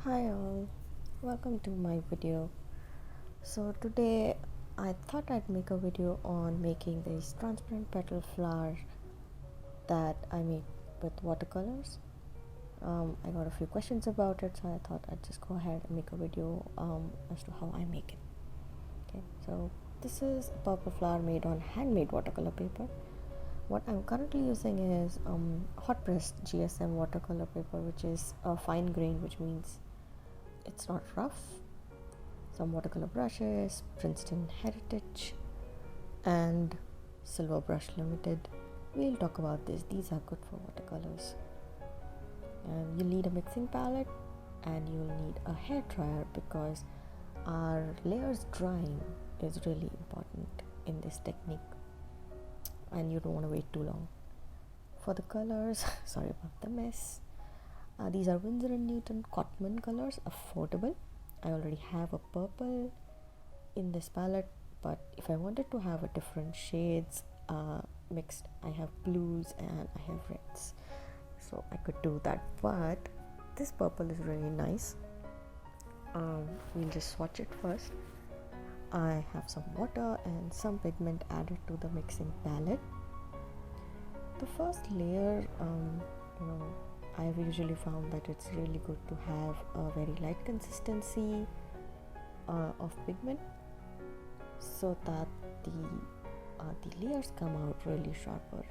Hi all, welcome to my video. So today I thought I'd make a video on making this transparent petal flower that I made with watercolors. I got a few questions about it, so I thought I'd just go ahead and make a video as to how I make it. Okay, so this is a purple flower made on handmade watercolor paper. What I'm currently using is hot pressed GSM watercolor paper, which is a fine grain, which means it's not rough. Some watercolor brushes, Princeton Heritage, and Silver Brush Limited. We'll talk about this. These are good for watercolors. And you'll need a mixing palette and you'll need a hair dryer because our layers drying is really important in this technique and you don't want to wait too long. For the colors, sorry about the mess. These are Winsor & Newton Cotman colors, affordable. I already have a purple in this palette, but if I wanted to have a different shades mixed, I have blues and I have reds, so I could do that. But this purple is really nice. We'll just swatch it first. I have some water and some pigment added to the mixing palette. The first layer, I've usually found that it's really good to have a very light consistency of pigment so that the layers come out really sharper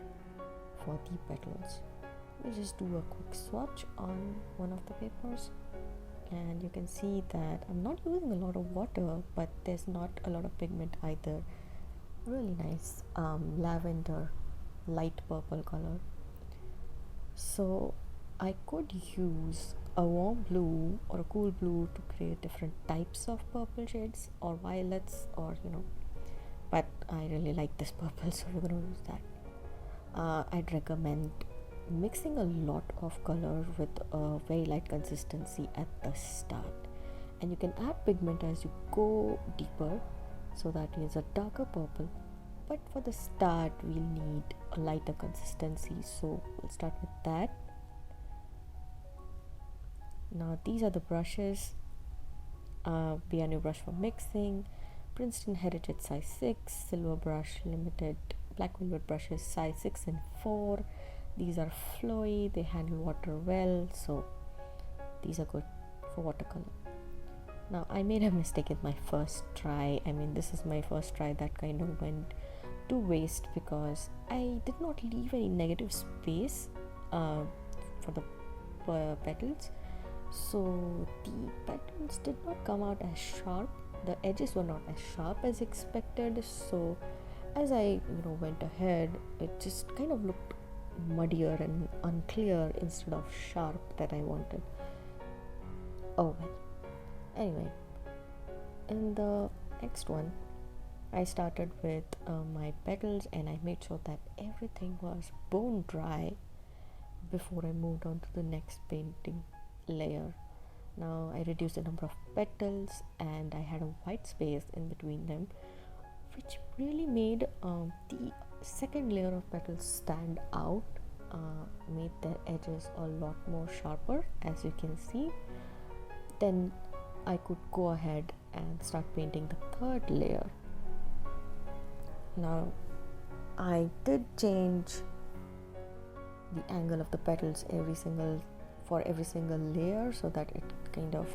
for the petals. We just do a quick swatch on one of the papers and you can see that I'm not using a lot of water, but there's not a lot of pigment either. Really nice lavender light purple color. So I could use a warm blue or a cool blue to create different types of purple shades or violets or but I really like this purple, so we're going to use that. I'd recommend mixing a lot of color with a very light consistency at the start, and you can add pigment as you go deeper so that is a darker purple, but for the start we'll need a lighter consistency, so we'll start with that. Now these are the brushes. Piano brush for mixing, Princeton Heritage size 6, Silver Brush Limited Black Velvet brushes size 6 and 4. These are flowy, they handle water well, so these are good for watercolor. Now I made a mistake in my first try. This is my first try that kind of went to waste because I did not leave any negative space for the petals. So the petals did not come out as sharp. The edges were not as sharp as expected. So as I went ahead, it just kind of looked muddier and unclear instead of sharp that I wanted. Oh well. Anyway, in the next one, I started with my petals and I made sure that everything was bone dry before I moved on to the next painting layer. Now I reduced the number of petals and I had a white space in between them, which really made the second layer of petals stand out, made their edges a lot more sharper, as you can see. Then I could go ahead and start painting the third layer. Now I did change the angle of the petals for every single layer so that it kind of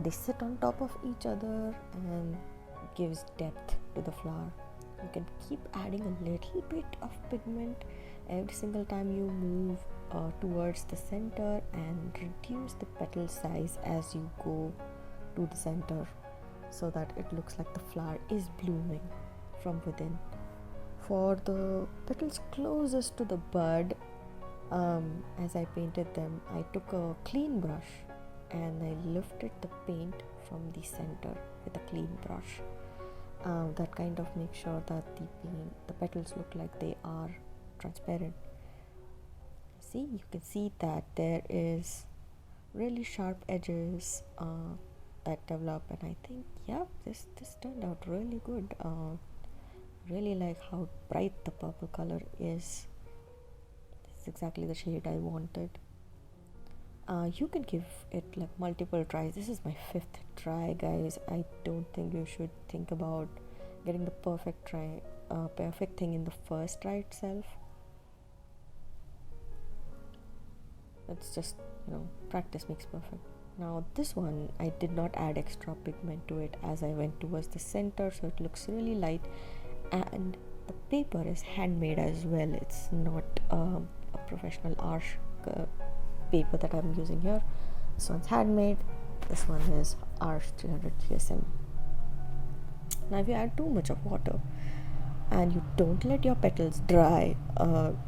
they sit on top of each other and gives depth to the flower. You can keep adding a little bit of pigment every single time you move towards the center and reduce the petal size as you go to the center so that it looks like the flower is blooming from within. For the petals closest to the bud, as I painted them, I took a clean brush and I lifted the paint from the center with a clean brush. That kind of makes sure that the petals look like they are transparent. See, you can see that there is really sharp edges that develop, and I think this turned out really good. Really like how bright the purple color is. It's exactly the shade I wanted. You can give it like multiple tries. This is my 5th try, guys. I don't think you should think about getting the perfect thing in the first try itself. It's just, practice makes perfect. Now this one, I did not add extra pigment to it as I went towards the center, so it looks really light, and the paper is handmade as well. It's not a professional arch paper that I'm using here. This one's handmade. This one is arch 300 GSM. Now if you add too much of water and you don't let your petals dry,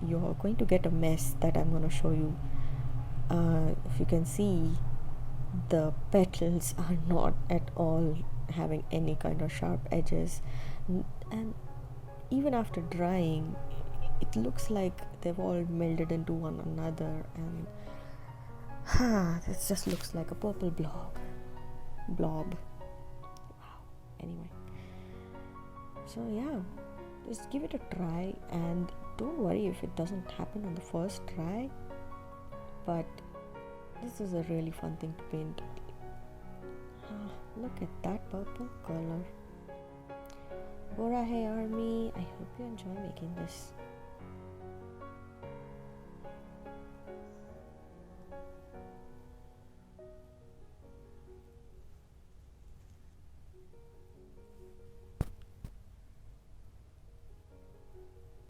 you're going to get a mess that I'm going to show you. If you can see, the petals are not at all having any kind of sharp edges, and even after drying it looks like they've all melded into one another, and it just looks like a purple blob. Wow. Anyway, so yeah, just give it a try, and don't worry if it doesn't happen on the first try, but this is a really fun thing to paint. Look at that purple color. Bora Hey Army, I hope you enjoy making this.